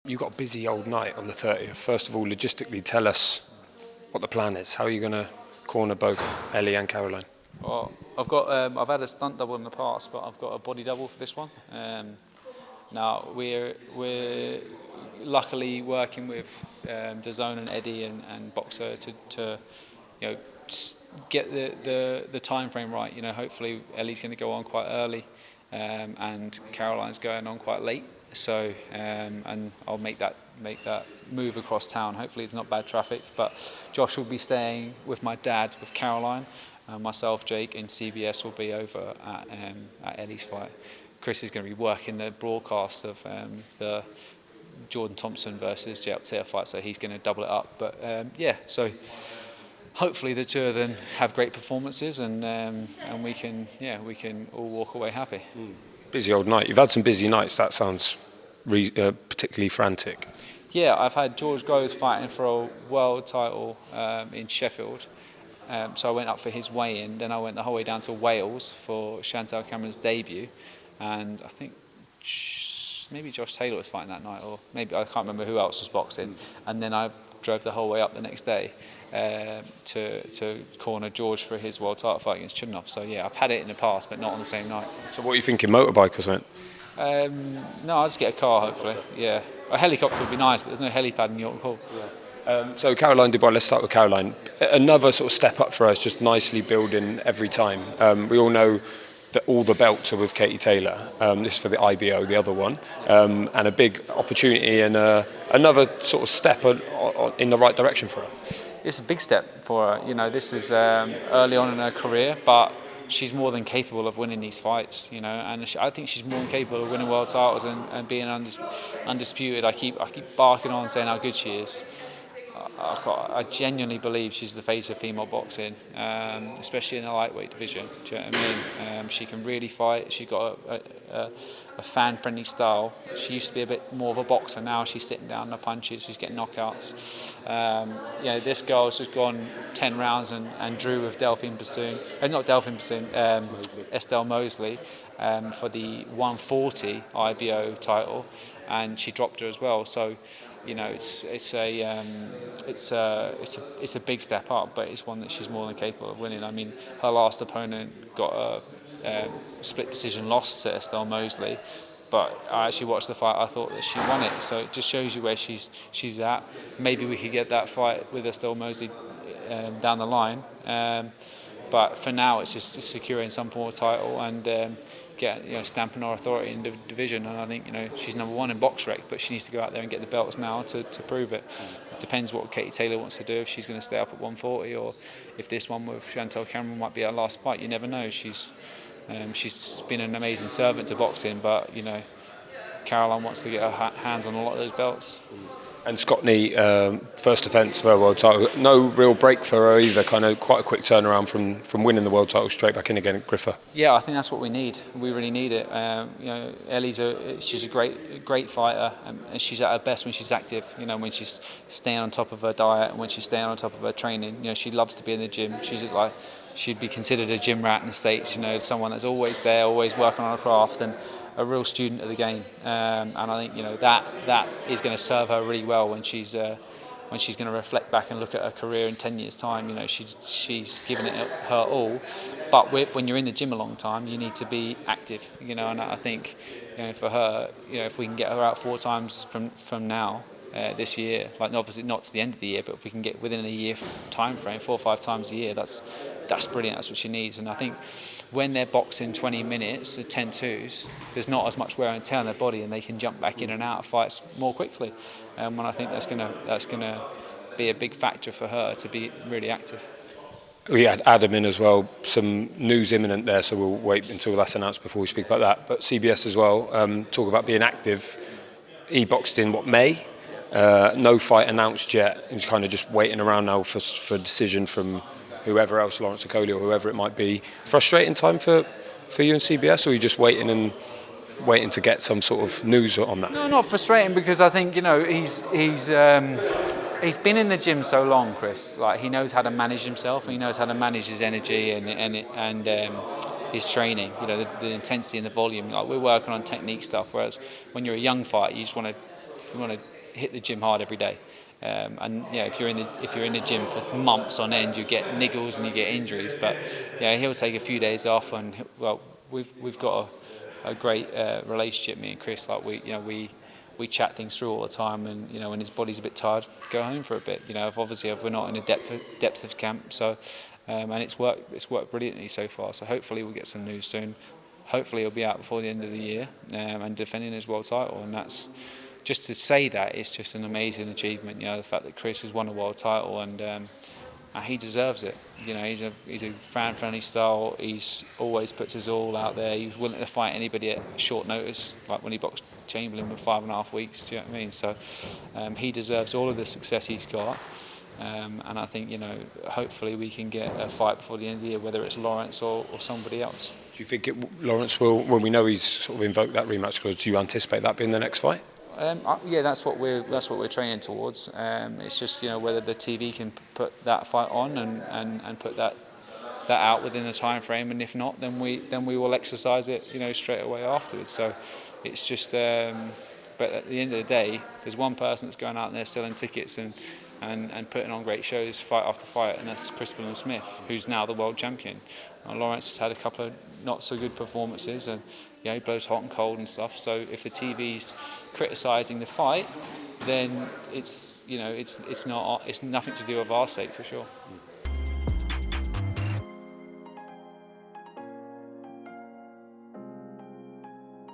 You've got a busy old night on the 30th. First of all, logistically, tell us what the plan is. How are you going to corner both Ellie and Caroline? Well, I've had a stunt double in the past, but I've got a body double for this one. Now we're luckily working with DAZN and Eddie and Boxer to get the time frame right. Hopefully Ellie's going to go on quite early, and Caroline's going on quite late. So and I'll make that move across town. Hopefully it's not bad traffic. But Josh will be staying with my dad with Caroline. Myself, Jake, and CBS will be over at Ellie's fight. Chris is going to be working the broadcast of the Jordan Thompson versus Jay Uptair fight, so he's going to double it up. But so hopefully the two of them have great performances, and we can all walk away happy. Busy old night. You've had some busy nights. That sounds particularly frantic. Yeah, I've had George Groves fighting for a world title in Sheffield. So I went up for his weigh-in, then I went the whole way down to Wales for Chantal Cameron's debut, and I think maybe Josh Taylor was fighting that night, or maybe I can't remember who else was boxing, and then I drove the whole way up the next day to corner George for his world title fight against Chudinov. So yeah, I've had it in the past, but not on the same night. So what are you thinking, motorbike or something? No, I'll just get a car, hopefully, yeah. A helicopter would be nice, but there's no helipad in York Hall. Yeah. So Caroline Dubois, let's start with Caroline. Another sort of step up for us, just nicely building every time. We all know that all the belts are with Katie Taylor. This is for the IBO, the other one, and a big opportunity and another sort of step in the right direction for her. It's a big step for her. This is early on in her career, but she's more than capable of winning these fights, and I think she's more than capable of winning world titles and being undisputed. I keep barking on saying how good she is. I genuinely believe she's the face of female boxing, especially in the lightweight division. Do you know what I mean? She can really fight. She's got a fan-friendly style. She used to be a bit more of a boxer. Now she's sitting down the punches. She's getting knockouts. This girl's just gone 10 rounds and drew with Estelle Mosley for the 140 IBO title, and she dropped her as well. So, it's a big step up, but it's one that she's more than capable of winning. I mean, her last opponent got a split decision loss to Estelle Mosley, but I actually watched the fight. I thought that she won it, so it just shows you where she's at. Maybe we could get that fight with Estelle Mosley down the line, but for now it's just securing some form of title and stamping our authority in the division. And I think she's number one in BoxRec, but she needs to go out there and get the belts now to prove it. It depends what Katie Taylor wants to do, if she's going to stay up at 140 or if this one with Chantal Cameron might be her last fight. You never know. She's been an amazing servant to boxing, but Caroline wants to get her hands on a lot of those belts. And Scotney, first defence of her world title. No real break for her either, kind of quite a quick turnaround from winning the world title straight back in again at Griffer. Yeah, I think that's what we need. We really need it. Ellie's she's a great fighter, and she's at her best when she's active. When she's staying on top of her diet and when she's staying on top of her training. She loves to be in the gym. She'd be considered a gym rat in the States. Someone that's always there, always working on her craft, and a real student of the game. And I think that is going to serve her really well when she's going to reflect back and look at her career in 10 years' time. She's given it her all. But when you're in the gym a long time, you need to be active. And I think for her, if we can get her out 4 times from now. This year, obviously not to the end of the year, but if we can get within a year time frame, 4 or 5 times a year, that's brilliant. That's what she needs. And I think when they're boxing 20 minutes at 10-2s, there's not as much wear and tear on their body, and they can jump back in and out of fights more quickly. And I think that's gonna be a big factor for her to be really active. We had Adam in as well. Some news imminent there, so we'll wait until that's announced before we speak about that. But CBS as well, talk about being active. He boxed in May. No fight announced yet. He's kind of just waiting around now for a decision from whoever else, Lawrence Okolie or whoever it might be. Frustrating time for you and CBS, or are you just waiting to get some sort of news on that? No, not frustrating, because I think he's been in the gym so long, Chris. He knows how to manage himself, and he knows how to manage his energy and his training. The intensity and the volume. We're working on technique stuff, whereas when you're a young fighter, you just want to hit the gym hard every day. And if you're in the gym for months on end, you get niggles and you get injuries. But he'll take a few days off, and we've got a great relationship, me and Chris. Like we chat things through all the time, and when his body's a bit tired, go home for a bit. If we're not in a depth of camp, so and it's worked brilliantly so far. So hopefully we'll get some news soon. Hopefully he'll be out before the end of the year and defending his world title, and that's just to say that it's just an amazing achievement. The fact that Chris has won a world title, and he deserves it. He's a fan-friendly style. He's always puts his all out there. He was willing to fight anybody at short notice, like when he boxed Chamberlain with 5.5 weeks. Do you know what I mean? So he deserves all of the success he's got. And I think hopefully we can get a fight before the end of the year, whether it's Lawrence or somebody else. Do you think Lawrence will, when we know he's sort of invoked that rematch clause, do you anticipate that being the next fight? Yeah, that's what we're training towards. It's just whether the TV can put that fight on and put that out within a time frame, and if not, then we will exercise it straight away afterwards. So it's just. But at the end of the day, there's one person that's going out there selling tickets and putting on great shows fight after fight, and that's Chris Billam-Smith, who's now the world champion. Lawrence has had a couple of not so good performances, and he blows hot and cold and stuff. So if the TV's criticising the fight, then it's nothing to do with our sake for sure.